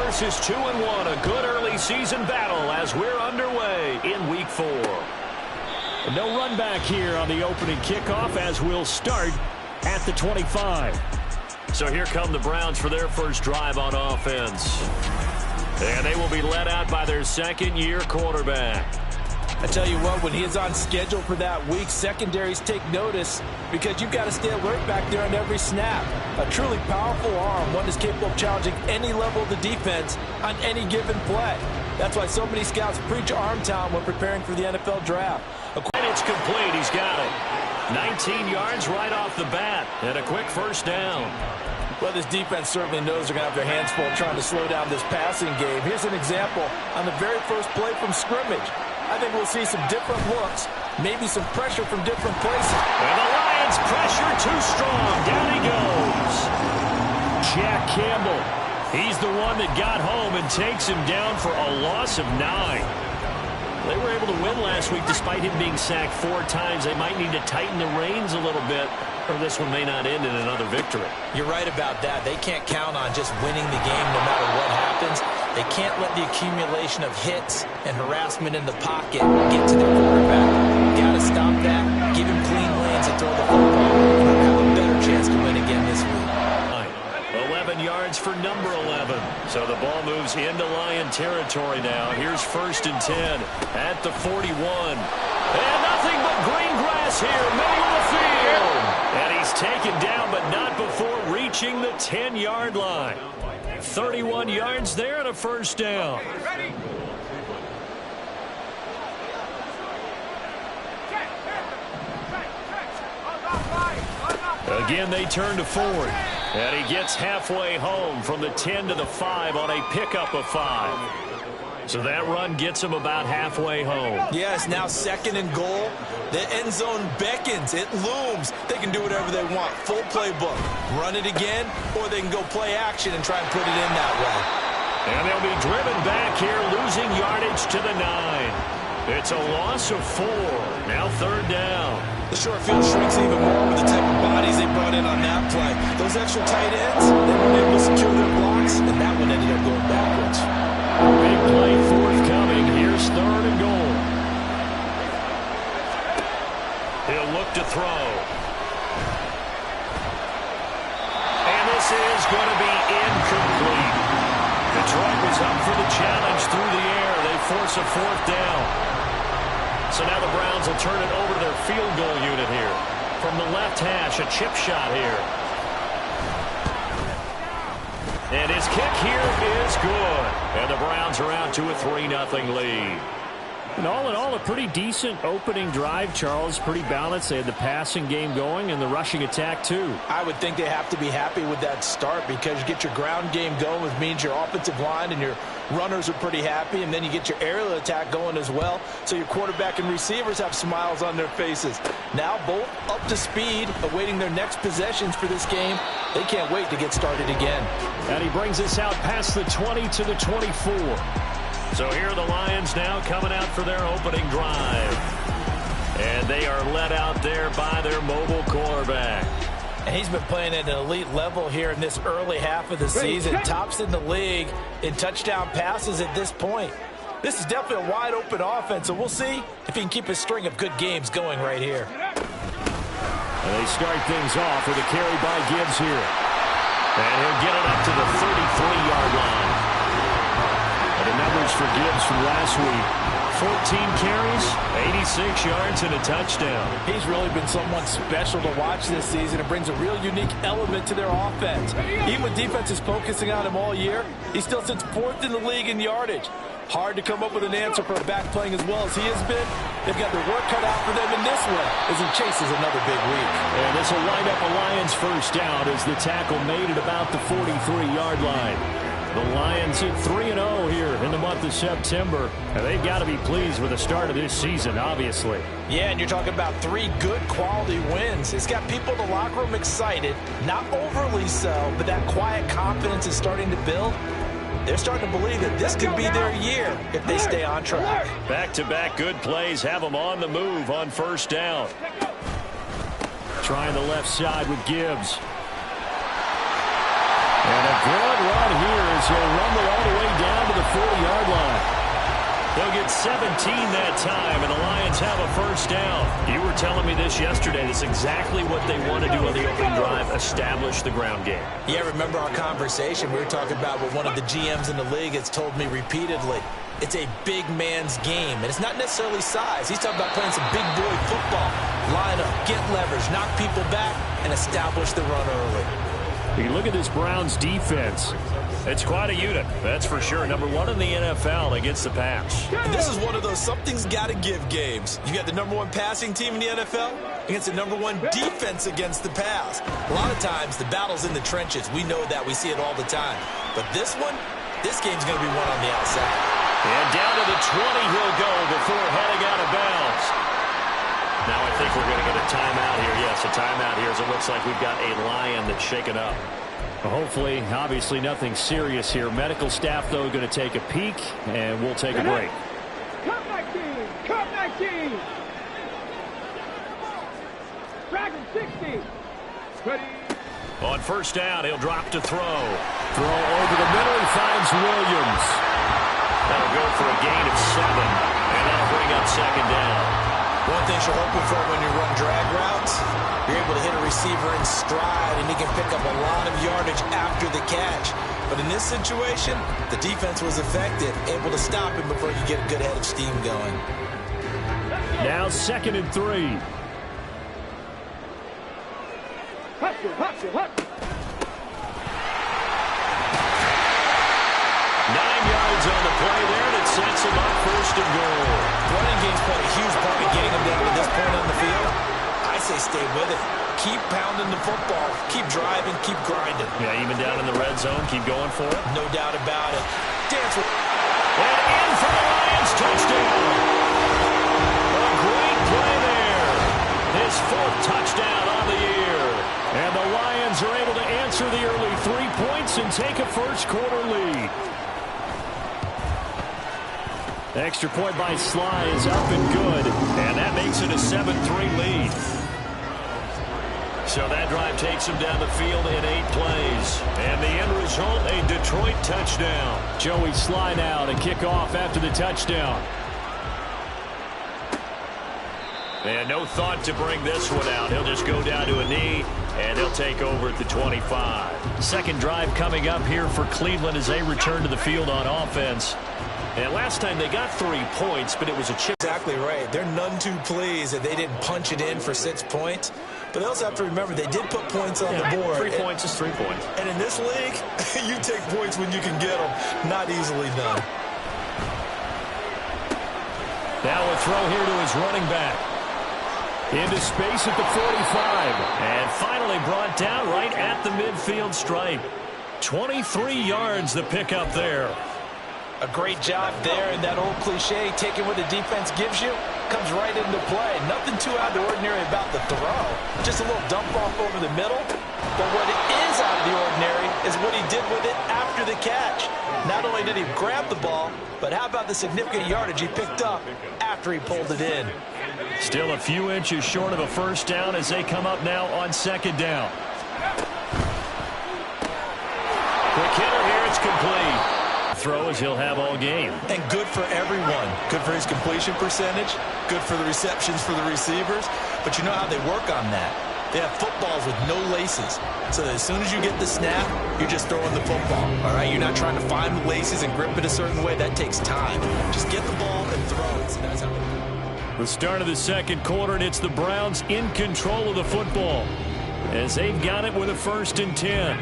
versus 2-1. A good early season battle as we're underway in Week 4. No run back here on the opening kickoff as we'll start at the 25. So here come the Browns for their first drive on offense. And they will be led out by their second-year quarterback. I tell you what, when he is on schedule for that week, secondaries take notice because you've got to stay alert back there on every snap. A truly powerful arm, one that's capable of challenging any level of the defense on any given play. That's why so many scouts preach arm talent when preparing for the NFL draft. And it's complete. He's got it. 19 yards right off the bat and a quick first down. Well, this defense certainly knows they're going to have their hands full trying to slow down this passing game. Here's an example on the very first play from scrimmage. I think we'll see some different looks, maybe some pressure from different places. And the Lions pressure too strong. Down he goes. Jack Campbell. He's the one that got home and takes him down for a loss of 9. They were able to win last week despite him being sacked 4 times. They might need to tighten the reins a little bit, or this one may not end in another victory. You're right about that. They can't count on just winning the game no matter what happens. They can't let the accumulation of hits and harassment in the pocket get to their quarterback. Got to stop that, give him clean lanes and throw the football, and they'll have a better chance to win again this week. 11 yards for number 11. So the ball moves into Lion territory now. Here's 1st and 10 at the 41. And nothing but green grass here, middle of the field. And he's taken down, but not before reaching the 10-yard line. 31 yards there and a first down. Again, they turn to Ford. And he gets halfway home from the 10 to the 5 on a pickup of 5. So that run gets him about halfway home. Yeah, it's now 2nd and goal. The end zone beckons. It looms. They can do whatever they want. Full playbook. Run it again, or they can go play action and try and put it in that way. And they'll be driven back here, losing yardage to the 9. It's a loss of 4. Now 3rd down. The short field shrinks even more with the type of bodies they brought in on that play. Those extra tight ends, they weren't able to secure their blocks, and that one ended up going backwards. Big play forthcoming. Here's 3rd and goal. He'll look to throw. And this is going to be incomplete. Detroit was up for the challenge through the air. They force a 4th down. So now the Browns will turn it over to their field goal unit here. From the left hash, a chip shot here. And his kick here is good. And the Browns are out to a 3-0 lead. And all in all, a pretty decent opening drive, Charles. Pretty balanced. They had the passing game going and the rushing attack, too. I would think they have to be happy with that start because you get your ground game going, which means your offensive line and your runners are pretty happy, and then you get your aerial attack going as well, so your quarterback and receivers have smiles on their faces. Now both up to speed, awaiting their next possessions for this game. They can't wait to get started again. And he brings us out past the 20 to the 24. So here are the Lions now coming out for their opening drive. And they are led out there by their mobile quarterback. And he's been playing at an elite level here in this early half of the season. Tops in the league in touchdown passes at this point. This is definitely a wide-open offense, so we'll see if he can keep his string of good games going right here. And they start things off with a carry by Gibbs here. And he'll get it up to the 33-yard line. And the numbers for Gibbs from last week. 14 carries, 86 yards, and a touchdown. He's really been someone special to watch this season. It brings a real unique element to their offense. Even with defenses focusing on him all year, he still sits 4th in the league in yardage. Hard to come up with an answer for a back playing as well as he has been. They've got their work cut out for them in this one as he chases another big week. And this will wind up a Lions first down as the tackle made it about the 43-yard line. The Lions hit 3-0 here in the month of September, and they've got to be pleased with the start of this season, obviously. Yeah, and you're talking about 3 good quality wins. It's got people in the locker room excited, not overly so, but that quiet confidence is starting to build. They're starting to believe that this could be their year if they stay on track. Back-to-back good plays have them on the move on first down. Trying the left side with Gibbs. And a good run here as he'll rumble all the way down to the 40-yard line. They'll get 17 that time, and the Lions have a first down. You were telling me this yesterday. That's exactly what they want to do on the opening drive, establish the ground game. Yeah, remember our conversation? We were talking about what one of the GMs in the league has told me repeatedly. It's a big man's game, and it's not necessarily size. He's talking about playing some big boy football. Line up, get leverage, knock people back, and establish the run early. You look at this Browns defense. It's quite a unit, that's for sure. Number one in the NFL against the pass. And this is one of those something's got to give games. You got the number one passing team in the NFL against the number one defense against the pass. A lot of times, the battle's in the trenches. We know that. We see it all the time. But this game's going to be won on the outside. And down to the 20 he'll go before heading out of bounds. Now I think we're going to get a timeout here. Yes, a timeout here as it looks like we've got a Lion that's shaken up. Hopefully, obviously nothing serious here. Medical staff, though, going to take a peek, and we'll take a break. Cut 19! Cut 19! Dragon 60! Ready? On first down, he'll drop to throw. Throw over the middle, he finds Williams. That'll go for a gain of 7, and that'll bring up second down. One thing you're hoping for when you run drag routes, you're able to hit a receiver in stride, and he can pick up a lot of yardage after the catch. But in this situation, the defense was effective, able to stop him before you get a good head of steam going. Now 2nd and 3. Hustle! 9 yards on the play there, and it sets him up 1st and goal. Running game's played a huge part of getting him down to this point on the field. I say stay with it. Keep pounding the football. Keep driving. Keep grinding. Yeah, even down in the red zone, keep going for it. No doubt about it. Dance with... And in for the Lions, touchdown. A great play there. His 4th touchdown on the year. And the Lions are able to answer the early 3 points and take a first-quarter lead. The extra point by Sly is up and good, and that makes it a 7-3 lead. So that drive takes him down the field in 8 plays. And the end result, a Detroit touchdown. Joey Sly now to kick off after the touchdown. And no thought to bring this one out. He'll just go down to a knee, and he'll take over at the 25. Second drive coming up here for Cleveland as they return to the field on offense. And last time they got 3 points, but it was a chip. Exactly right. They're none too pleased that they didn't punch it in for 6 points. But they also have to remember they did put points on the board. 3 points is 3 points. And in this league, you take points when you can get them. Not easily done. Now a throw here to his running back. Into space at the 45. And finally brought down right at the midfield stripe. 23 yards the pickup there. A great job there, and that old cliche, taking what the defense gives you, comes right into play. Nothing too out of the ordinary about the throw. Just a little dump off over the middle. But what is out of the ordinary is what he did with it after the catch. Not only did he grab the ball, but how about the significant yardage he picked up after he pulled it in. Still a few inches short of a first down as they come up now on second down. Quick hitter here, it's complete. Throw as he'll have all game. And good for everyone. Good for his completion percentage. Good for the receptions for the receivers. But you know how they work on that. They have footballs with no laces. So that as soon as you get the snap, you're just throwing the football. All right? You're not trying to find the laces and grip it a certain way. That takes time. Just get the ball and throw it. So that's how it The start of the second quarter, and it's the Browns in control of the football as they've got it with a 1st and 10.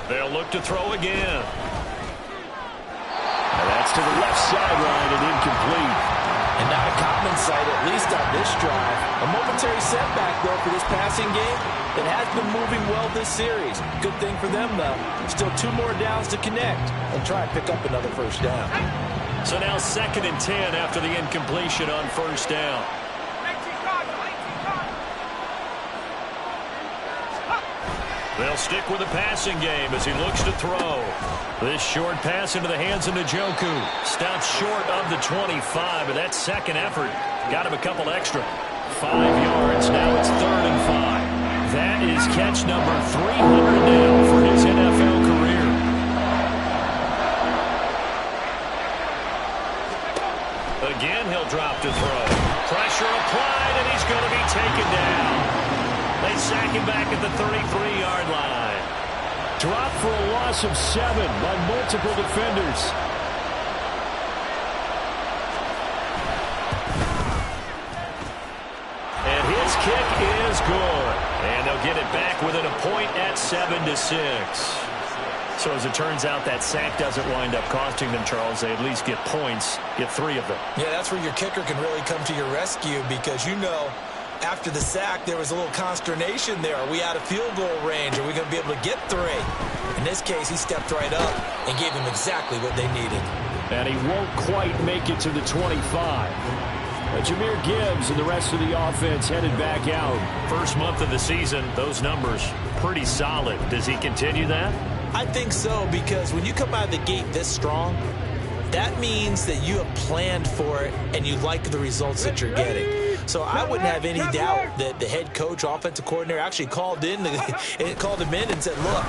They'll look to throw again. And that's to the left sideline and incomplete. And not a common sight, at least on this drive. A momentary setback, though, for this passing game. It has been moving well this series. Good thing for them, though. Still 2 more downs to connect and try and pick up another first down. So now 2nd and 10 after the incompletion on first down. They'll stick with the passing game as he looks to throw. This short pass into the hands of Njoku. Stops short of the 25, but that second effort got him a couple extra. 5 yards. Now it's 3rd and 5. That is catch number 300 now for his NFL career. Again, he'll drop to throw. Pressure applied, and he's going to be taken down. They sack him back at the 33-yard line. Dropped for a loss of 7 by multiple defenders. And his kick is good. And they'll get it back within a point at 7-6. So as it turns out, that sack doesn't wind up costing them, Charles. They at least get points, get 3 of them. Yeah, that's where your kicker can really come to your rescue because, you know, after the sack, there was a little consternation there. Are we out of field goal range? Are we going to be able to get 3? In this case, he stepped right up and gave them exactly what they needed. And he won't quite make it to the 25. Jahmyr Gibbs and the rest of the offense headed back out. First month of the season, those numbers pretty solid. Does he continue that? I think so, because when you come out of the gate this strong, that means that you have planned for it and you like the results that you're getting. So I wouldn't have any doubt that the head coach, offensive coordinator, actually called him in and said, look,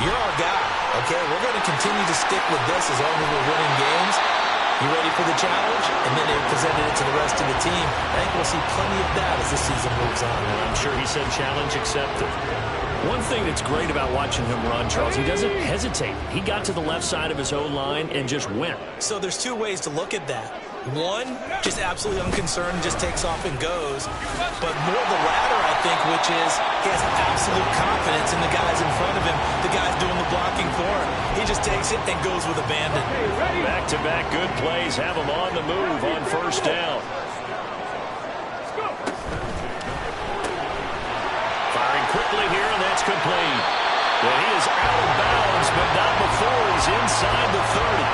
you're our guy, okay? We're going to continue to stick with this as long as we're winning games. You ready for the challenge? And then they presented it to the rest of the team. I think we'll see plenty of that as this season moves on. And I'm sure he said challenge accepted. One thing that's great about watching him run, Charles, he doesn't hesitate. He got to the left side of his O-line and just went. So there's 2 ways to look at that. One, just absolutely unconcerned, just takes off and goes. But more the latter, I think, which is he has absolute confidence in the guys in front of him, the guys doing the blocking for him. He just takes it and goes with abandon. Back-to-back good plays have him on the move on first down. Firing quickly here, and that's complete. Well, he is out of bounds, but not before he's inside the 30.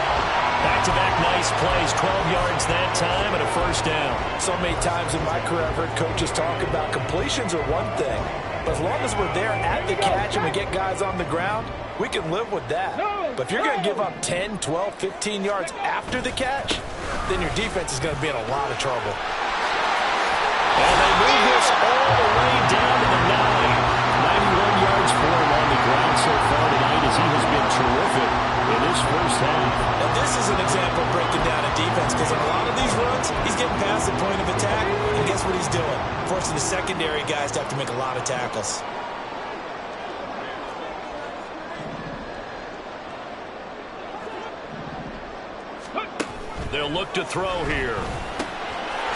Back-to-back nice plays, 12 yards that time and a first down. So many times in my career I've heard coaches talk about completions are one thing, but as long as we're there at the catch and we get guys on the ground, we can live with that. But if you're going to give up 10, 12, 15 yards after the catch, then your defense is going to be in a lot of trouble. And they move this all the way down to the 9. 91 yards for him on the ground so far tonight as he has been terrific in this first half. Now this is an example of breaking down a defense because in a lot of these runs, he's getting past the point of attack, and guess what he's doing? Forcing the secondary guys to have to make a lot of tackles. They'll look to throw here.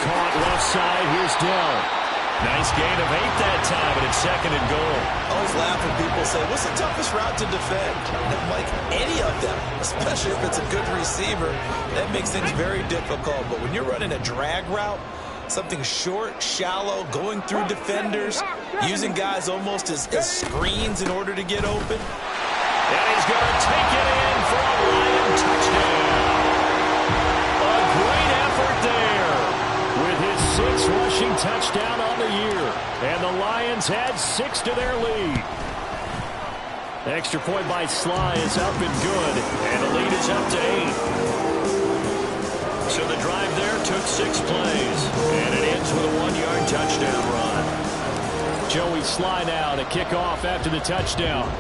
Caught left side. Here's Dell. Nice gain of 8 that time, and it's 2nd and goal. I always laugh when people say, what's the toughest route to defend? And like any of them, especially if it's a good receiver, that makes things very difficult. But when you're running a drag route, something short, shallow, going through defenders, using guys almost as screens in order to get open. And he's going to take it in for a Lion touchdown. A great effort there with his 6th rushing touchdown on the year. And the Lions add 6 to their lead. Extra point by Sly is up and good. And the lead is up to 8. So the drive there took 6 plays. And it ends with a 1-yard touchdown run. Joey Sly now to kick off after the touchdown.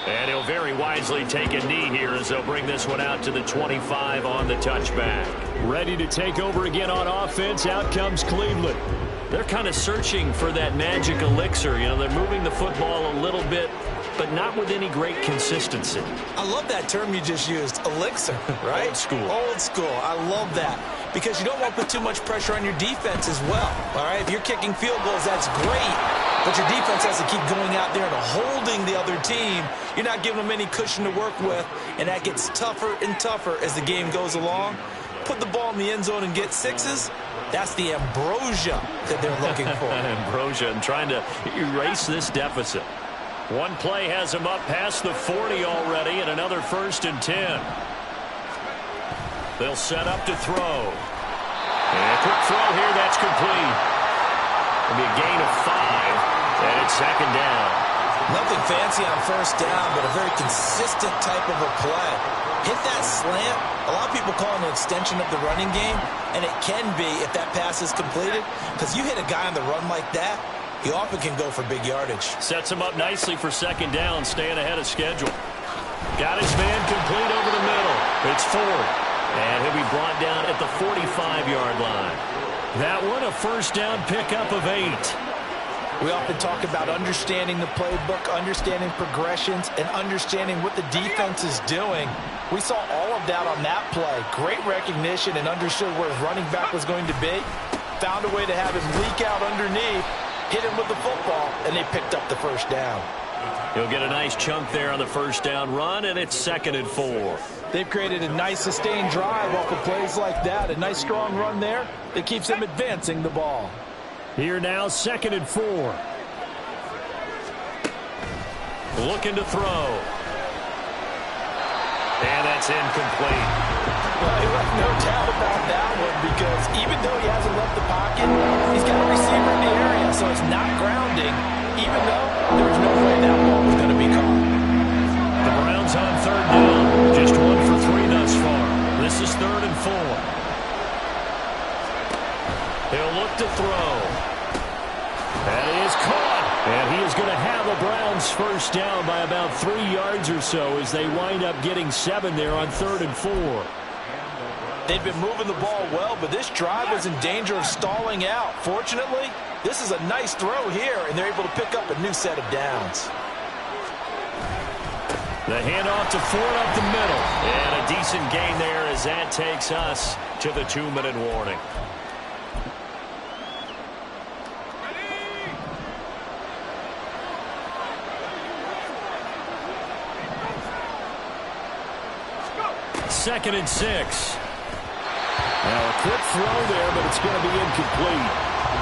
And he'll very wisely take a knee here as they'll bring this one out to the 25 on the touchback. Ready to take over again on offense. Out comes Cleveland. They're kind of searching for that magic elixir. You know, they're moving the football a little bit, but not with any great consistency. I love that term you just used, elixir, right? Old school. Old school. I love that. Because you don't want to put too much pressure on your defense as well. All right, if you're kicking field goals, that's great. But your defense has to keep going out there and holding the other team. You're not giving them any cushion to work with, and that gets tougher and tougher as the game goes along. Put the ball in the end zone and get 6s. That's the ambrosia that they're looking for. Ambrosia and trying to erase this deficit. One play has him up past the 40 already, and another 1st and 10. They'll set up to throw. And a quick throw here, that's complete. It'll be a gain of 5, and it's 2nd down. Nothing fancy on first down, but a very consistent type of a play. Hit that slant. A lot of people call it an extension of the running game, and it can be if that pass is completed, because you hit a guy on the run like that, he often can go for big yardage. Sets him up nicely for second down, staying ahead of schedule. Got his man complete over the middle. It's Ford, and he'll be brought down at the 45-yard line. That one, a first down pickup of 8. We often talk about understanding the playbook, understanding progressions, and understanding what the defense is doing. We saw all of that on that play. Great recognition and understood where his running back was going to be. Found a way to have him leak out underneath, hit him with the football, and they picked up the first down. He'll get a nice chunk there on the first down run, and it's 2nd and 4. They've created a nice sustained drive off of plays like that. A nice strong run there that keeps them advancing the ball. Here now, 2nd and 4. Looking to throw. And that's incomplete. Well, he left no doubt about that one, because even though he hasn't left the pocket, he's got a receiver in the area, so it's not grounding, even though there's no way that ball was going to be caught. The Browns on 3rd down. Just 1 for 3 thus far. This is 3rd and 4. He'll look to throw. And he is caught. And he is going to have a Browns first down by about 3 yards or so as they wind up getting 7 there on 3rd and 4. They've been moving the ball well, but this drive was in danger of stalling out. Fortunately, this is a nice throw here, and they're able to pick up a new set of downs. The handoff to Ford up the middle. And a decent gain there as that takes us to the 2-minute warning. Second and 6. Now a quick throw there, but it's going to be incomplete.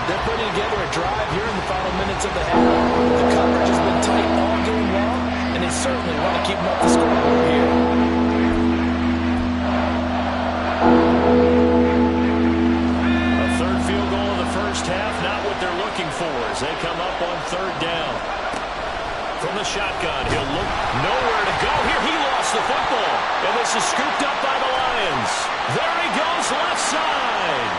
They're putting together a drive here in the final minutes of the half. The coverage has been tight all game long, and they certainly want to keep them up the scoreboard here. A third field goal in the first half, not what they're looking for as they come up on 3rd down. From the shotgun, he'll look nowhere to go. Here he lost the football, and this is scooped up by the Lions. There he goes, left side.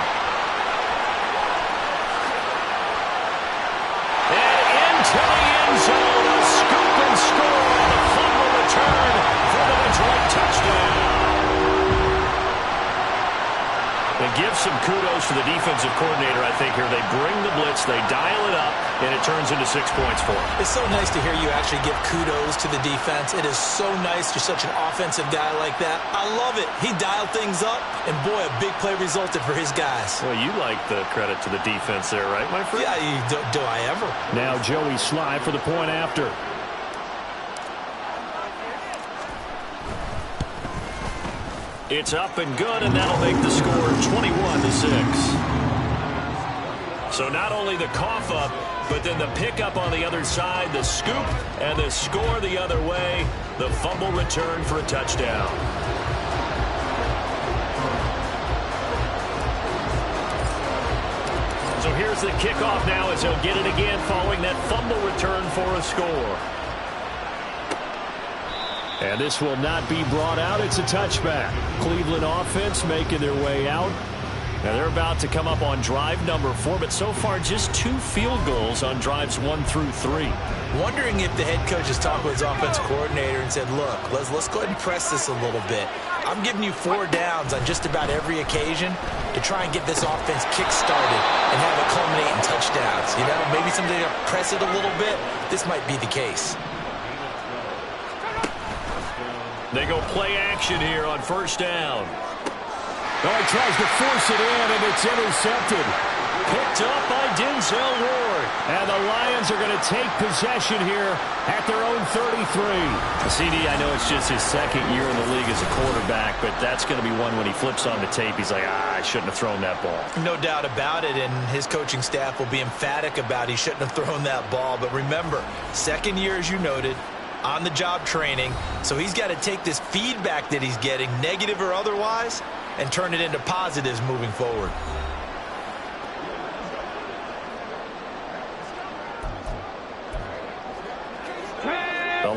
And into the end zone, a scoop and score, and a fumble return for the Detroit touchdown. And give some kudos to the defensive coordinator, I think, here. They bring the blitz, they dial it up, and it turns into 6 points for them. It's so nice to hear you actually give kudos to the defense. It is so nice you're such an offensive guy like that. I love it. He dialed things up, and boy, a big play resulted for his guys. Well, you like the credit to the defense there, right, my friend? Yeah, do I ever? Now Joey Sly for the point after. It's up and good, and that'll make the score 21-6. So not only the cough up, but then the pickup on the other side, the scoop, and the score the other way, the fumble return for a touchdown. So here's the kickoff now as he'll get it again following that fumble return for a score. And this will not be brought out. It's a touchback. Cleveland offense making their way out. Now they're about to come up on drive number 4, but so far just 2 field goals on drives 1 through 3. Wondering if the head coach has talked with his offensive coordinator and said, look, let's go ahead and press this a little bit. I'm giving you 4 downs on just about every occasion to try and get this offense kick-started and have it culminate in touchdowns. You know, maybe somebody to press it a little bit. This might be the case. They go play action here on first down. Oh, he tries to force it in, and it's intercepted. Picked up by Denzel Ward. And the Lions are going to take possession here at their own 33. CD, I know it's just his 2nd year in the league as a quarterback, but that's going to be one when he flips on the tape, he's like, I shouldn't have thrown that ball. No doubt about it, and his coaching staff will be emphatic about he shouldn't have thrown that ball. But remember, 2nd year, as you noted, on-the-job training, so he's got to take this feedback that he's getting, negative or otherwise, and turn it into positives moving forward.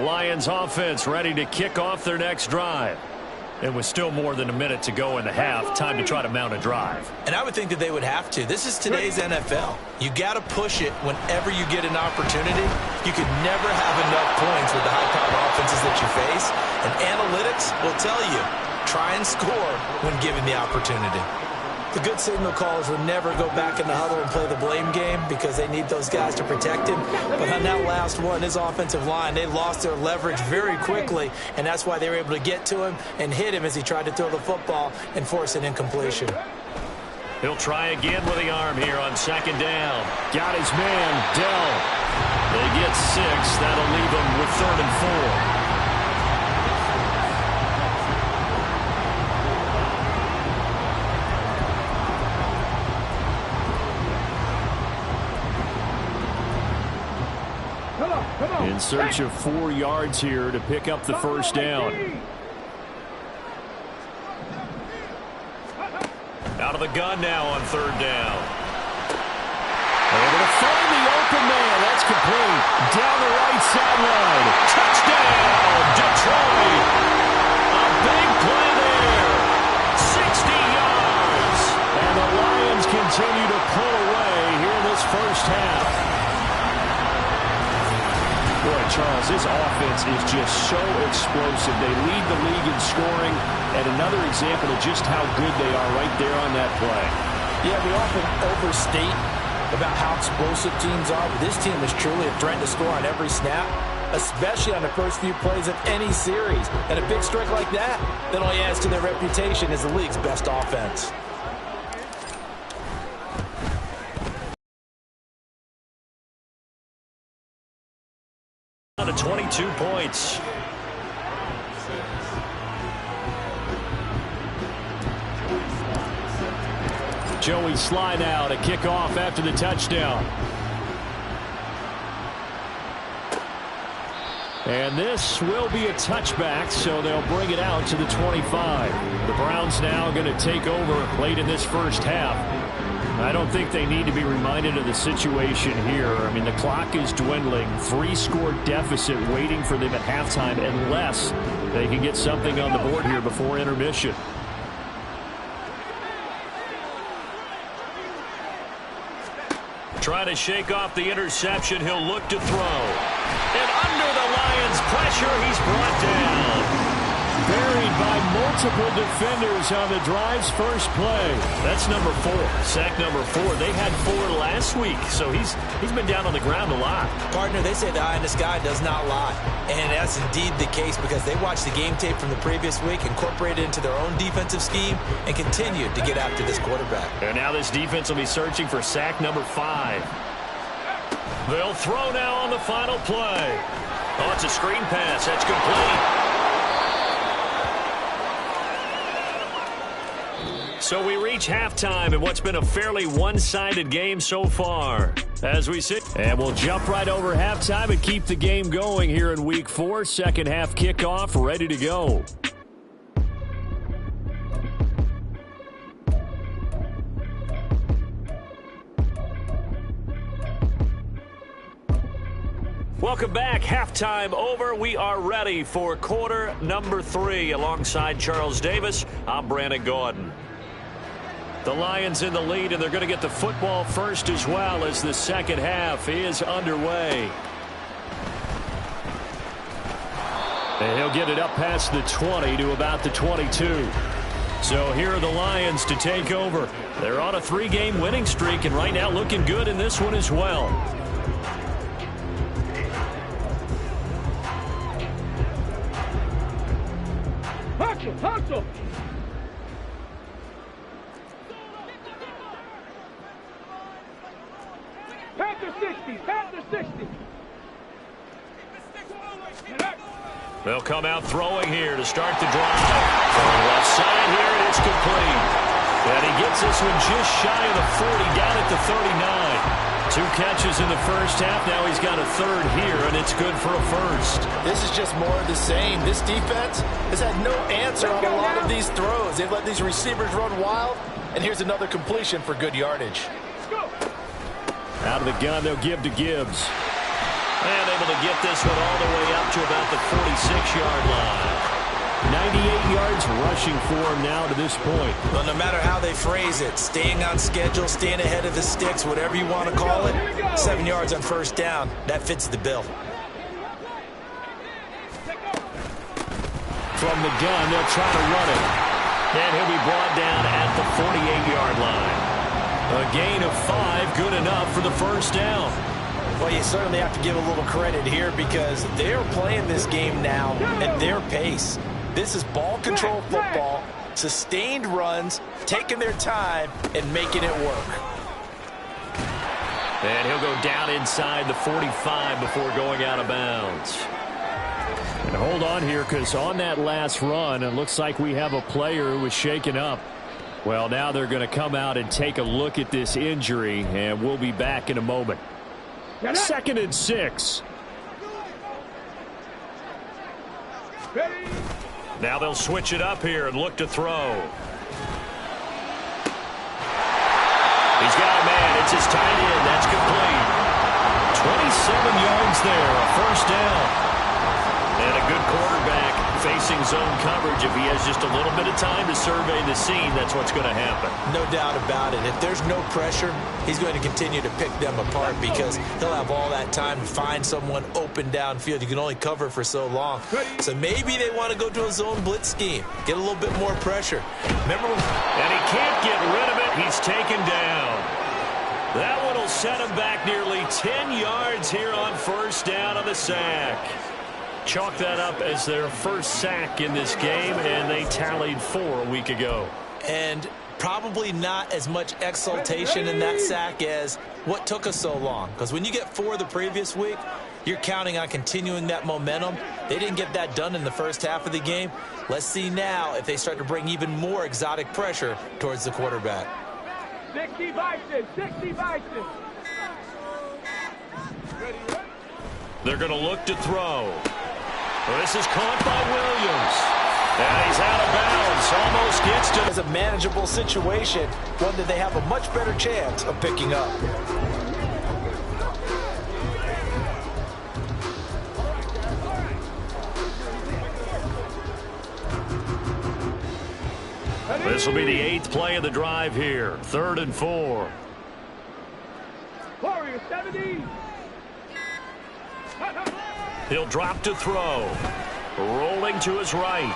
Lions offense ready to kick off their next drive. It was still more than a minute to go in the half. Time to try to mount a drive. And I would think that they would have to. This is today's NFL. You got to push it whenever you get an opportunity. You can never have enough points with the high-powered offenses that you face. And analytics will tell you, try and score when given the opportunity. The good signal callers will never go back in the huddle and play the blame game because they need those guys to protect him. But on that last one, his offensive line, they lost their leverage very quickly, and that's why they were able to get to him and hit him as he tried to throw the football and force an incompletion. He'll try again with the arm here on second down. Got his man, Dell. They get 6. That'll leave them with 3rd and 4. In search of 4 yards here to pick up the first down. Out of the gun now on 3rd down. Able to find the open man. That's complete. Down the right sideline. Touchdown, Detroit. A big play there. 60 yards. And the Lions continue to pull away here in this first half. Boy, Charles, this offense is just so explosive. They lead the league in scoring, and another example of just how good they are right there on that play. Yeah, we often overstate about how explosive teams are, but this team is truly a threat to score on every snap, especially on the first few plays of any series. And a big strike like that only adds to their reputation as the league's best offense. To 22 points. Joey Sly now to kick off after the touchdown. And this will be a touchback, so they'll bring it out to the 25. The Browns now going to take over late in this first half. I don't think they need to be reminded of the situation here. I mean, the clock is dwindling. 3-score deficit waiting for them at halftime unless they can get something on the board here before intermission. Trying to shake off the interception. He'll look to throw. And under the Lions' pressure, he's brought down. Buried by multiple defenders on the drive's first play. That's number 4. Sack number 4. They had 4 last week, so he's been down on the ground a lot. Partner, they say the eye in the sky does not lie. And that's indeed the case because they watched the game tape from the previous week, incorporated it into their own defensive scheme, and continued to get after this quarterback. And now this defense will be searching for sack number 5. They'll throw now on the final play. Oh, it's a screen pass. That's complete. So we reach halftime in what's been a fairly one-sided game so far. As we sit, and we'll jump right over halftime and keep the game going here in Week 4. Second half kickoff, ready to go. Welcome back. Halftime over. We are ready for quarter number 3. Alongside Charles Davis, I'm Brandon Gordon. The Lions in the lead, and they're going to get the football first as well as the second half is underway. And he'll get it up past the 20 to about the 22. So here are the Lions to take over. They're on a 3-game winning streak, and right now looking good in this one as well. Hustle! Panther 60! Panther 60! They'll come out throwing here to start the drive. On the left side here, and it's complete. And he gets this one just shy of the 40, down at the 39. 2 catches in the first half. Now he's got a 3rd here, and it's good for a first. This is just more of the same. This defense has had no answer on a lot of these throws. They've let these receivers run wild, and here's another completion for good yardage. Out of the gun, they'll give to Gibbs. And able to get this one all the way up to about the 46-yard line. 98 yards rushing for him now to this point. Well, no matter how they phrase it, staying on schedule, staying ahead of the sticks, whatever you want to call it, 7 yards on first down, that fits the bill. From the gun, they'll try to run it. And he'll be brought down at the 48-yard line. A gain of 5, good enough for the first down. Well, you certainly have to give a little credit here because they're playing this game now at their pace. This is ball control football, sustained runs, taking their time, and making it work. And he'll go down inside the 45 before going out of bounds. And hold on here, because on that last run, it looks like we have a player who was shaken up. Well, now they're going to come out and take a look at this injury, and we'll be back in a moment. 2nd and 6. Ready? Now they'll switch it up here and look to throw. He's got a man. It's his tight end. That's complete. 27 yards there. A first down. And a good quarterback facing zone coverage. If he has just a little bit of time to survey the scene, that's what's going to happen. No doubt about it. If there's no pressure, he's going to continue to pick them apart because he'll have all that time to find someone open downfield. You can only cover for so long. So maybe they want to go to a zone blitz scheme, get a little bit more pressure. Remember when... And he can't get rid of it. He's taken down. That one will set him back nearly 10 yards here on first down on the sack. Chalk that up as their first sack in this game, and they tallied 4 a week ago. And probably not as much exultation in that sack as what took us so long. Because when you get 4 the previous week, you're counting on continuing that momentum. They didn't get that done in the first half of the game. Let's see now if they start to bring even more exotic pressure towards the quarterback. 60 Bison, 60 Bison. They're going to look to throw. Well, this is caught by Williams. And he's out of bounds. Almost gets to... It's a manageable situation, one that they have a much better chance of picking up. This will be the 8th play of the drive here. 3rd and 4. Warrior 70. He'll drop to throw. Rolling to his right.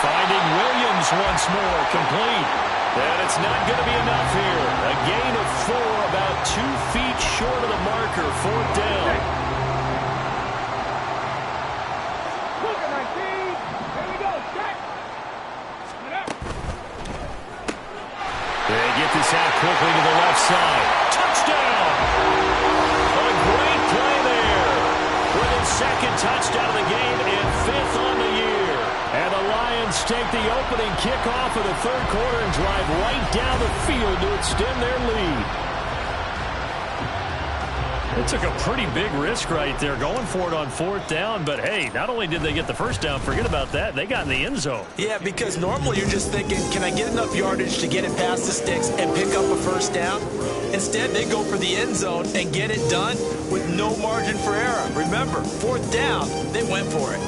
Finding Williams once more. Complete. And it's not going to be enough here. A gain of 4, about 2 feet short of the marker. 4th down. Look at 19. Here we go. Check. They get this out quickly to the left side. Touchdown! A great play there. With his 2nd touchdown of the game and 5th on the year. And the Lions take the opening kickoff of the 3rd quarter and drive right down the field to extend their lead. It took a pretty big risk right there going for it on 4th down. But, hey, not only did they get the first down, forget about that, they got in the end zone. Yeah, because normally you're just thinking, can I get enough yardage to get it past the sticks and pick up a first down? Instead, they go for the end zone and get it done with no margin for error. Remember, 4th down, they went for it.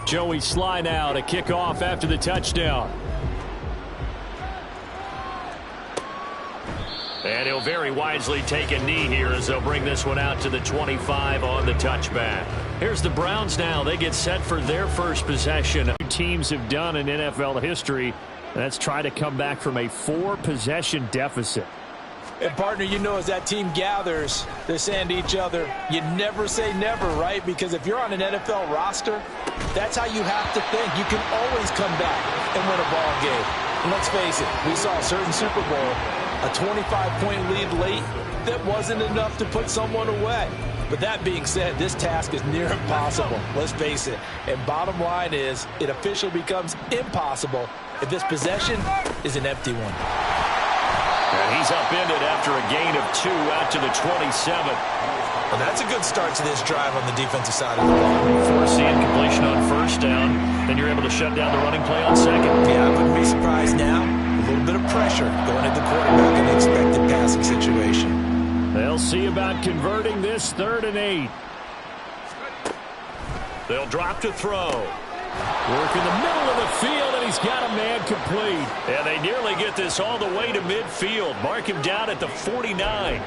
Joey Sly now to kick off after the touchdown. And he'll very wisely take a knee here as they'll bring this one out to the 25 on the touchback. Here's the Browns now. They get set for their first possession. Teams have done in NFL history. That's try to come back from a 4-possession deficit. And, partner, you know, as that team gathers, they're saying to each other, you never say never, right? Because if you're on an NFL roster, that's how you have to think. You can always come back and win a ball game. And let's face it, we saw a certain Super Bowl, a 25-point lead late that wasn't enough to put someone away. But that being said, this task is near impossible. Let's face it. And bottom line is, it officially becomes impossible if this possession is an empty one. And he's upended after a gain of 2 out to the 27. Well, that's a good start to this drive on the defensive side of the ball. Forcing completion on first down. then you're able to shut down the running play on second. Yeah, I wouldn't be surprised now. A little bit of pressure going at the quarterback in the expected passing situation. They'll see about converting this 3rd and 8. They'll drop to throw. Work in the middle of the field, and he's got a man complete. And they nearly get this all the way to midfield. Mark him down at the 49.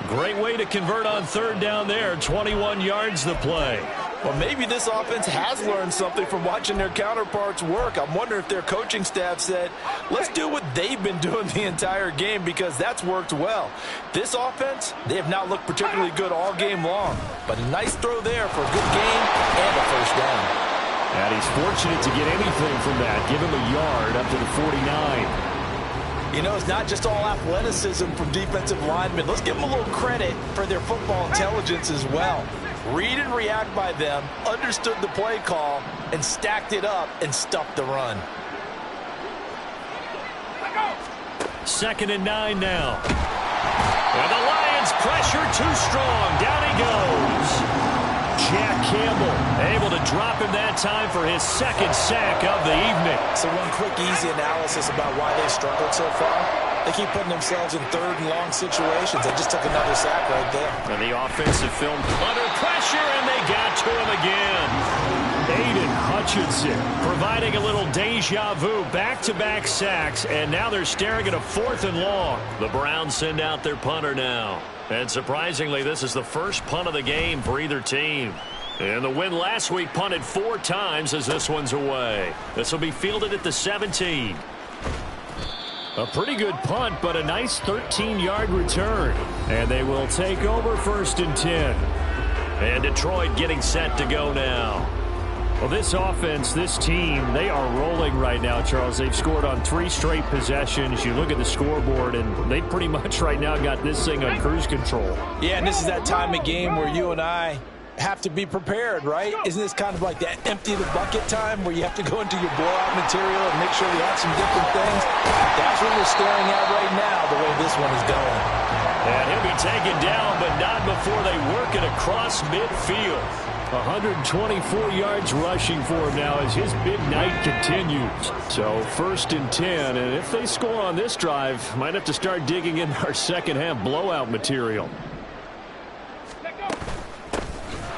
Great way to convert on 3rd down there. 21 yards the play. Well, maybe this offense has learned something from watching their counterparts work. I'm wondering if their coaching staff said, let's do what they've been doing the entire game, because that's worked well. This offense, they have not looked particularly good all game long. But a nice throw there for a good game and a first down. And he's fortunate to get anything from that. Give him a yard up to the 49. You know, it's not just all athleticism from defensive linemen. Let's give them a little credit for their football intelligence as well. Read and react by them, understood the play call, and stacked it up and stuffed the run. 2nd and 9 now. And the Lions pressure too strong. Down he goes. Jack Campbell able to drop him that time for his 2nd sack of the evening. So one quick, easy analysis about why they struggled so far. They keep putting themselves in 3rd and long situations. They just took another sack right there. And the offensive film under pressure, and they got to him again. Aiden Hutchinson providing a little deja vu, back-to-back sacks, and now they're staring at a 4th and long. The Browns send out their punter now. And surprisingly, this is the first punt of the game for either team. And the win last week punted 4 times as this one's away. This will be fielded at the 17. A pretty good punt, but a nice 13-yard return. And they will take over 1st and 10. And Detroit getting set to go now. Well, this offense, this team, they are rolling right now, Charles. They've scored on 3 straight possessions. You look at the scoreboard, and they pretty much right now got this thing on cruise control. Yeah, and this is that time of game where you and I have to be prepared, right? Isn't this kind of like that empty the bucket time where you have to go into your blowout material and make sure you have some different things? That's what we're staring at right now, the way this one is going. And he'll be taken down, but not before they work it across midfield. 124 yards rushing for him now as his big night continues. So 1st and 10, and if they score on this drive, might have to start digging in our second half blowout material.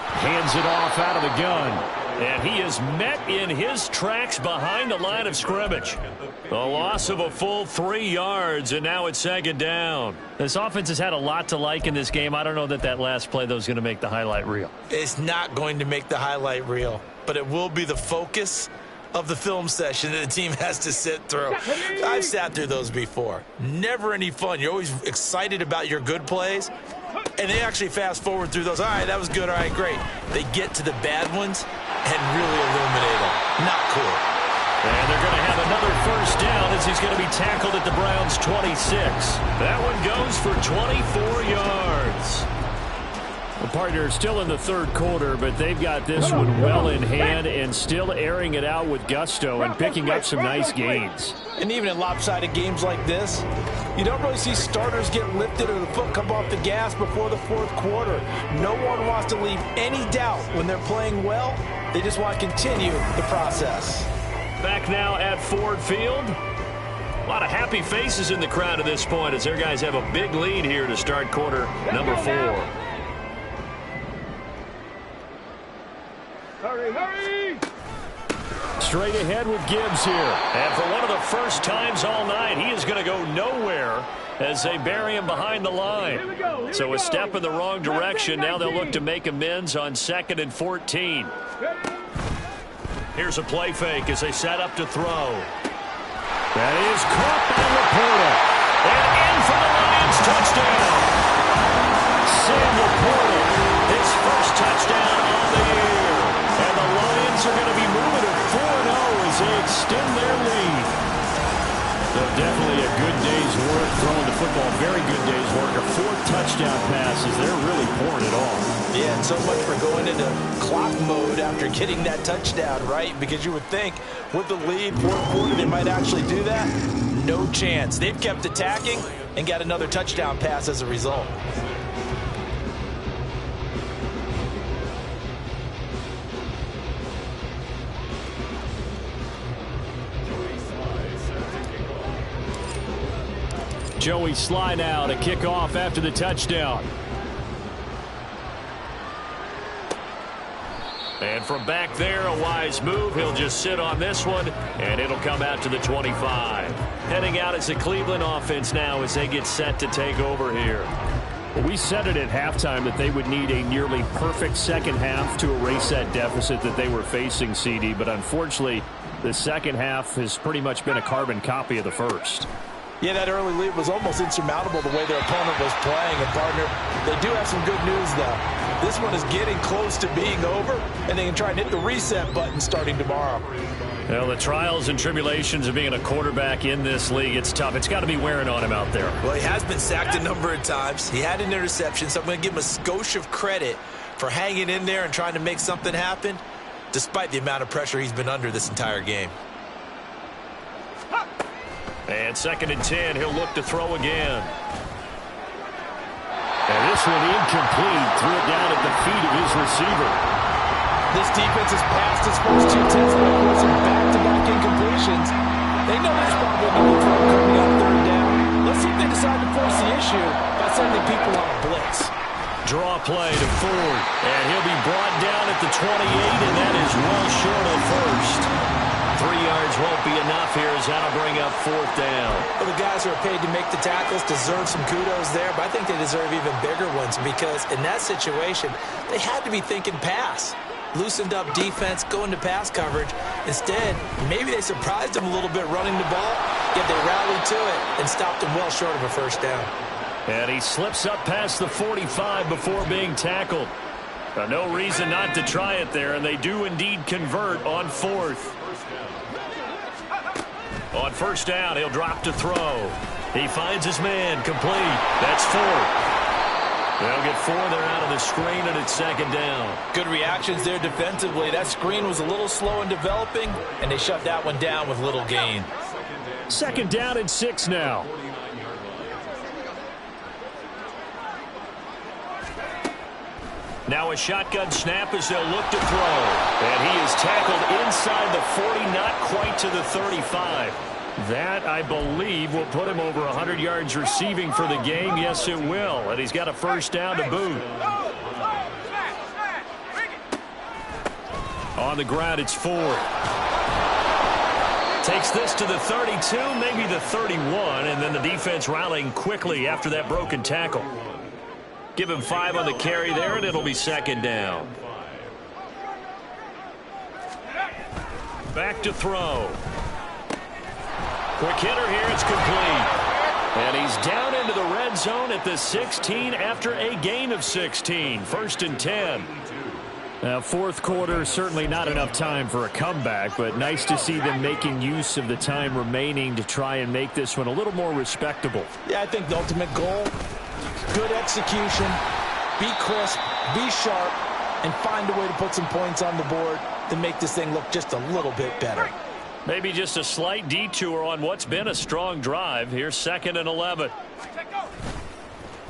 Hands it off out of the gun. And he is met in his tracks behind the line of scrimmage. A loss of a full 3 yards, and now it's 2nd down. This offense has had a lot to like in this game. I don't know that last play, though, is going to make the highlight reel. It's not going to make the highlight reel, but it will be the focus of the film session that the team has to sit through. I've sat through those before. Never any fun. You're always excited about your good plays, and they actually fast forward through those. All right, that was good. All right, great. They get to the bad ones and really illuminate them. Not cool. And they're going to have another 1st down as he's going to be tackled at the Browns' 26. That one goes for 24 yards. The partner still in the 3rd quarter, but they've got this one well in hand and still airing it out with gusto and picking up some nice gains. And even in lopsided games like this, you don't really see starters get lifted or the foot come off the gas before the 4th quarter. No one wants to leave any doubt when they're playing well. They just want to continue the process. Back now at Ford Field. A lot of happy faces in the crowd at this point as their guys have a big lead here to start quarter number 4. Hurry, hurry! Straight ahead with Gibbs here. And for one of the first times all night, he is going to go nowhere as they bury him behind the line. So a step in the wrong direction. Now they'll look to make amends on 2nd and 14. Here's a play fake as they set up to throw. That is caught by Laporta. And in for the Lions touchdown. Sam Laporta, his first touchdown on the year. And the Lions are going to be moving to 4-0 as they extend their lead. So definitely a good day's work throwing the football. Very good day's work. A 4th touchdown passes. They're really pouring it on. Yeah, and so much for going into clock mode after getting that touchdown, right? Because you would think with the lead, 4th quarter, they might actually do that. No chance. They've kept attacking and got another touchdown pass as a result. Joey Sly now to kick off after the touchdown. And from back there, a wise move. He'll just sit on this one, and it'll come out to the 25. Heading out as the Cleveland offense now as they get set to take over here. Well, we said it at halftime that they would need a nearly perfect second half to erase that deficit that they were facing, CD. But unfortunately, the second half has pretty much been a carbon copy of the first. Yeah, that early lead was almost insurmountable the way their opponent was playing. And, partner, they do have some good news, though. This one is getting close to being over, and they can try and hit the reset button starting tomorrow. Well, the trials and tribulations of being a quarterback in this league, it's tough. It's got to be wearing on him out there. Well, he has been sacked a number of times. He had an interception, so I'm going to give him a skosh of credit for hanging in there and trying to make something happen, despite the amount of pressure he's been under this entire game. And 2nd and 10, he'll look to throw again. And this one incomplete. Threw it down at the feet of his receiver. This defense has passed its first 2 tests by forcing back-to-back incompletions. They know there's probably another throw coming on 3rd down. Let's see if they decide to force the issue by sending people on a blitz. Draw play to Ford, and he'll be brought down at the 28, and that is well short of first. 3 yards won't be enough here as that'll bring up 4th down. Well, the guys who are paid to make the tackles deserve some kudos there, but I think they deserve even bigger ones because in that situation, they had to be thinking pass. Loosened up defense, going to pass coverage. Instead, maybe they surprised them a little bit running the ball, yet they rallied to it and stopped them well short of a 1st down. And he slips up past the 45 before being tackled. No reason not to try it there, and they do indeed convert on 4th. On 1st down, he'll drop to throw. He finds his man, complete. That's 4th. They'll get 4 there out of the screen, and it's 2nd down. Good reactions there defensively. That screen was a little slow in developing, and they shut that one down with little gain. 2nd down and 6 now. Now a shotgun snap as they'll look to throw. And he is tackled inside the 40, not quite to the 35. That, I believe, will put him over 100 yards receiving for the game. Yes, it will. And he's got a 1st down to boot. On the ground, it's Ford. Takes this to the 32, maybe the 31, and then the defense rallying quickly after that broken tackle. Give him 5 on the carry there, and it'll be 2nd down. Back to throw. Quick hitter here, it's complete. And he's down into the red zone at the 16 after a gain of 16. 1st and 10. Now, 4th quarter, certainly not enough time for a comeback, but nice to see them making use of the time remaining to try and make this one a little more respectable. Yeah, I think the ultimate goal, good execution, be crisp, be sharp, and find a way to put some points on the board to make this thing look just a little bit better. Maybe just a slight detour on what's been a strong drive. Here's 2nd and 11.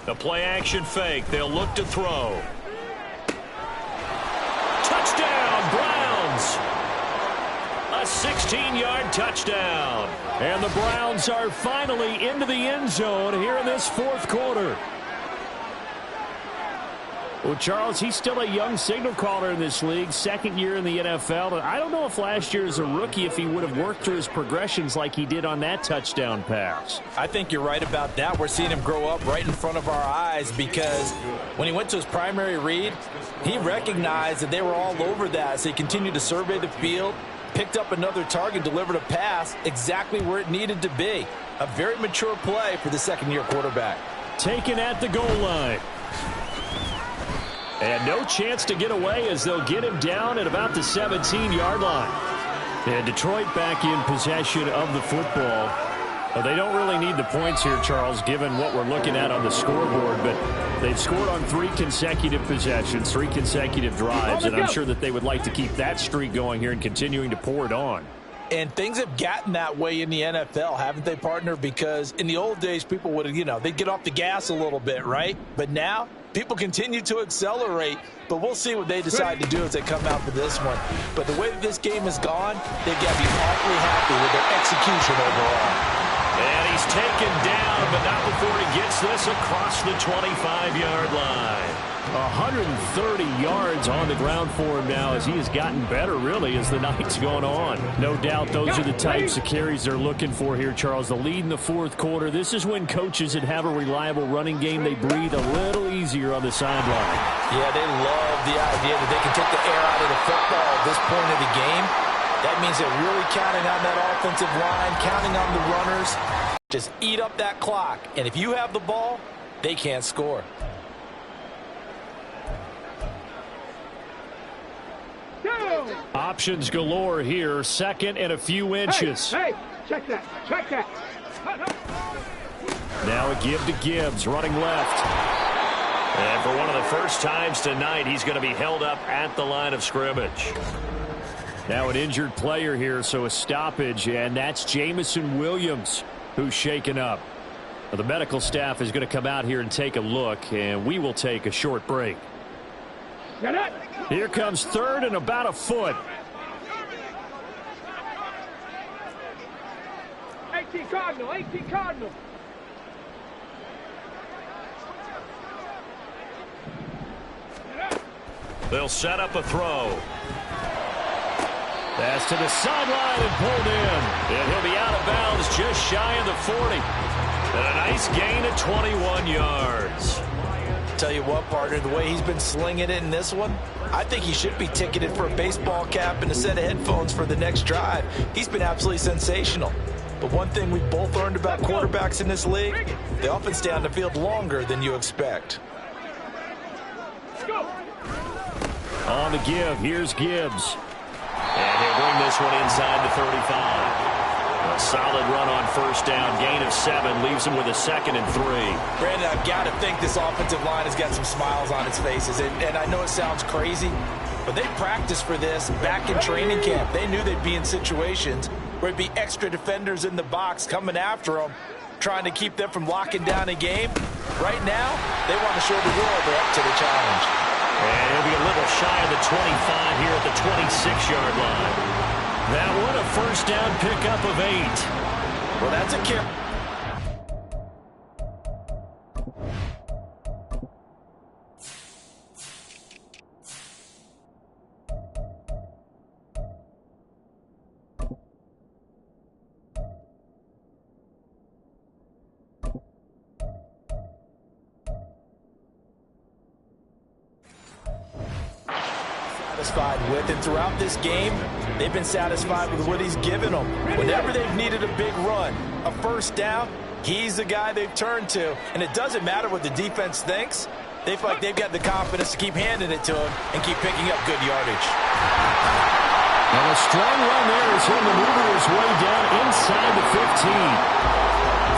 The play action fake. They'll look to throw. Touchdown, Browns! A 16-yard touchdown. And the Browns are finally into the end zone here in this 4th quarter. Well, Charles, he's still a young signal caller in this league, 2nd year in the NFL. And I don't know if last year as a rookie if he would have worked through his progressions like he did on that touchdown pass. I think you're right about that. We're seeing him grow up right in front of our eyes because when he went to his primary read, he recognized that they were all over that. So he continued to survey the field, picked up another target, delivered a pass exactly where it needed to be. A very mature play for the 2nd-year quarterback. Taken at the goal line. And no chance to get away as they'll get him down at about the 17-yard line. And Detroit back in possession of the football. Well, they don't really need the points here, Charles, given what we're looking at on the scoreboard. But they've scored on 3 consecutive possessions, 3 consecutive drives. And I'm sure that they would like to keep that streak going here and continuing to pour it on. And things have gotten that way in the NFL, haven't they, partner? Because in the old days, people would, they'd get off the gas a little bit, right? But now, people continue to accelerate, but we'll see what they decide to do as they come out for this one. But the way that this game has gone, they've got to be awfully happy with their execution overall. And he's taken down, but not before he gets this across the 25-yard line. 130 yards on the ground for him now as he has gotten better, really, as the night's gone on. No doubt those are the types of carries they're looking for here, Charles. The lead in the fourth quarter. This is when coaches that have a reliable running game, they breathe a little easier on the sideline. Yeah, they love the idea that they can take the air out of the football at this point of the game. That means they're really counting on that offensive line, counting on the runners. Just eat up that clock. And if you have the ball, they can't score. Options galore here. Second and a few inches. Hey, check that. Check that. Now a give to Gibbs, running left. And for one of the first times tonight, he's going to be held up at the line of scrimmage. Now an injured player here, so a stoppage, and that's Jamison Williams who's shaken up. Well, the medical staff is going to come out here and take a look, and we will take a short break. Here comes third and about a foot. 18 Cardinal, 18 Cardinal. They'll set up a throw. Pass to the sideline and pulled in. And he'll be out of bounds just shy of the 40. And a nice gain of 21 yards. Tell you what, partner, the way he's been slinging it in this one, I think he should be ticketed for a baseball cap and a set of headphones for the next drive. He's been absolutely sensational. But one thing we've both learned about quarterbacks in this league, they often stay on the field longer than you expect. On the give, here's Gibbs. And he'll bring this one inside the 35. A solid run on first down, gain of 7, leaves him with a 2nd and 3. Brandon, I've got to think this offensive line has got some smiles on its faces. And I know it sounds crazy, but they practiced for this back in training camp. They knew they'd be in situations where it'd be extra defenders in the box coming after them, trying to keep them from locking down a game. Right now, they want to show the world they're up to the challenge. And he'll be a little shy of the 25 here at the 26-yard line. That one a first down pickup of 8. Well, that's a kick. Satisfied with, and throughout this game, they've been satisfied with what he's given them. Whenever they've needed a big run, a first down, he's the guy they've turned to. And it doesn't matter what the defense thinks. They feel like they've got the confidence to keep handing it to him and keep picking up good yardage. And a strong run there as he'll maneuver his way down inside the 15.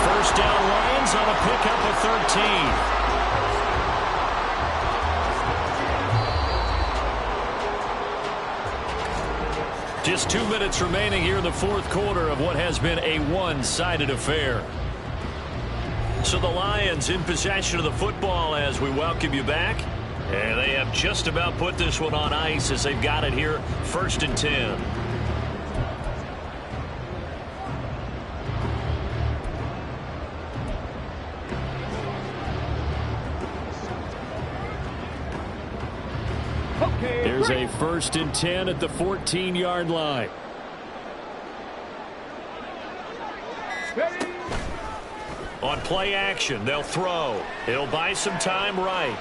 First down Lions on a pickup of 13. Just 2 minutes remaining here in the fourth quarter of what has been a one-sided affair. So the Lions in possession of the football as we welcome you back. And they have just about put this one on ice as they've got it here, 1st and 10. Here's a 1st and 10 at the 14-yard line. On play action, they'll throw. He'll buy some time right.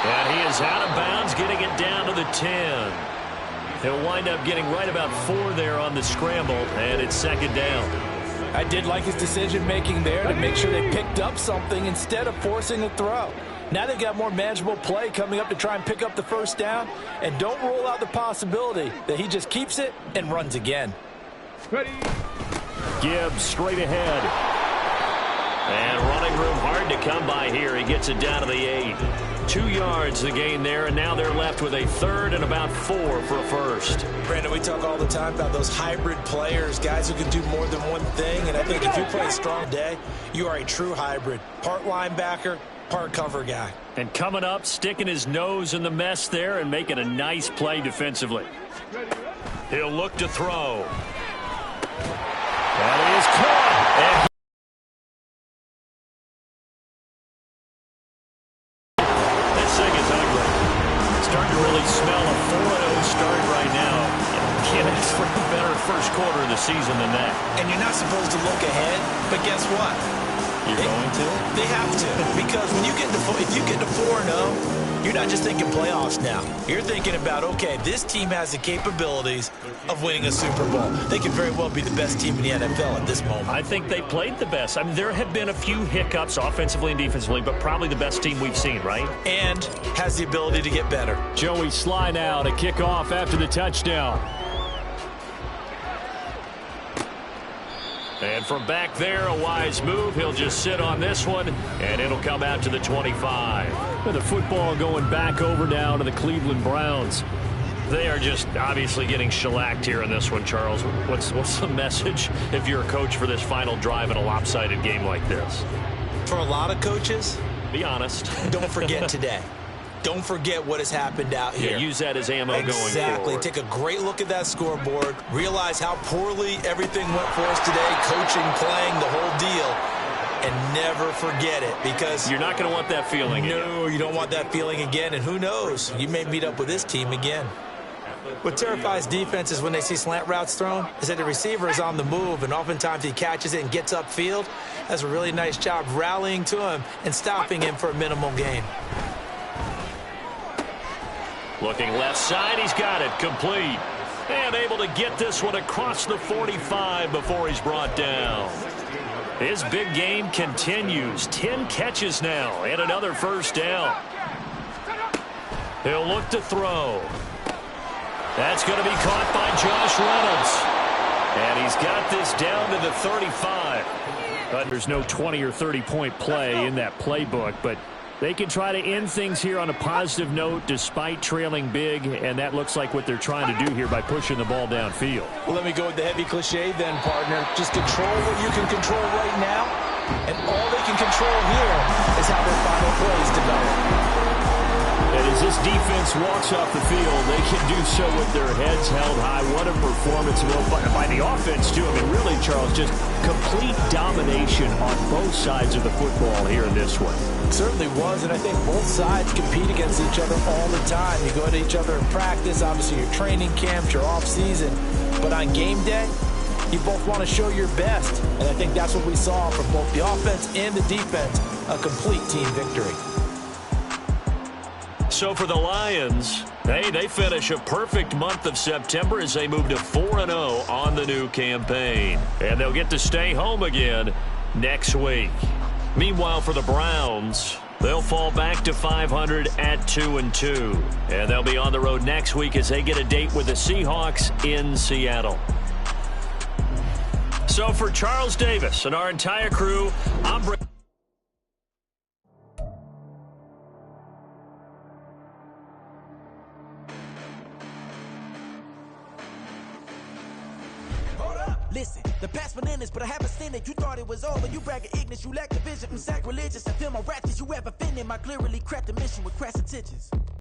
And he is out of bounds, getting it down to the 10. He'll wind up getting right about 4 there on the scramble, and it's 2nd down. I did like his decision-making there to make sure they picked up something instead of forcing a throw. Now they've got more manageable play coming up to try and pick up the first down. And don't rule out the possibility that he just keeps it and runs again. Gibbs straight ahead. And running room hard to come by here. He gets it down to the 8. 2 yards the gain there, and now they're left with a 3rd and about 4 for a first. Brandon, we talk all the time about those hybrid players, guys who can do more than one thing. And I think if you play a strong day, you are a true hybrid. Part linebacker, part cover guy. And coming up, sticking his nose in the mess there and making a nice play defensively. He'll look to throw. That is caught. And this thing is ugly. Starting to really smell a 4-0 start right now. Can't ask for a better first quarter of the season than that. And you're not supposed to look ahead, but guess what? You're going to? They have to. Because when you get to if you get to 4-0, you're not just thinking playoffs now. You're thinking about, okay, this team has the capabilities of winning a Super Bowl. They could very well be the best team in the NFL at this moment. I think they played the best. I mean, there have been a few hiccups offensively and defensively, but probably the best team we've seen, right? And has the ability to get better. Joey Sly now to kick off after the touchdown. And from back there, a wise move. He'll just sit on this one, and it'll come out to the 25. With the football going back over now to the Cleveland Browns. They are just obviously getting shellacked here in this one, Charles. What's the message if you're a coach for this final drive in a lopsided game like this? For a lot of coaches, be honest. Don't forget today. Don't forget what has happened out here. Yeah, use that as ammo going forward. Exactly. Take a great look at that scoreboard. Realize how poorly everything went for us today. Coaching, playing, the whole deal. And never forget it, because you're not going to want that feeling again. No, you don't want that feeling again. And who knows? You may meet up with this team again. What terrifies defenses when they see slant routes thrown is that the receiver is on the move, and oftentimes he catches it and gets upfield. Does a really nice job rallying to him and stopping him for a minimal gain. Looking left side, he's got it, complete. And able to get this one across the 45 before he's brought down. His big game continues. 10 catches now and another first down. He'll look to throw. That's going to be caught by Josh Reynolds. And he's got this down to the 35. But there's no 20 or 30-point play in that playbook, but they can try to end things here on a positive note despite trailing big, and that looks like what they're trying to do here by pushing the ball downfield. Well, let me go with the heavy cliche then, partner. Just control what you can control right now, and all they can control here is how their final plays develop. And as this defense walks off the field, they can do so with their heads held high. What a performance by the offense, too. I mean, really, Charles, just complete domination on both sides of the football here in this one. It certainly was, and I think both sides compete against each other all the time. You go at each other in practice, obviously your training camps, your off-season. But on game day, you both want to show your best. And I think that's what we saw from both the offense and the defense, a complete team victory. So for the Lions, they finish a perfect month of September as they move to 4-0 on the new campaign. And they'll get to stay home again next week. Meanwhile, for the Browns, they'll fall back to 500 at 2-2. And they'll be on the road next week as they get a date with the Seahawks in Seattle. So for Charles Davis and our entire crew, I'm Listen, the past bananas, but I haven't seen it. You thought it was over. You bragging ignorance. You lack the vision. I'm sacrilegious. I feel my wrath. Did you ever offended? My clearly crafted mission with crass intentions.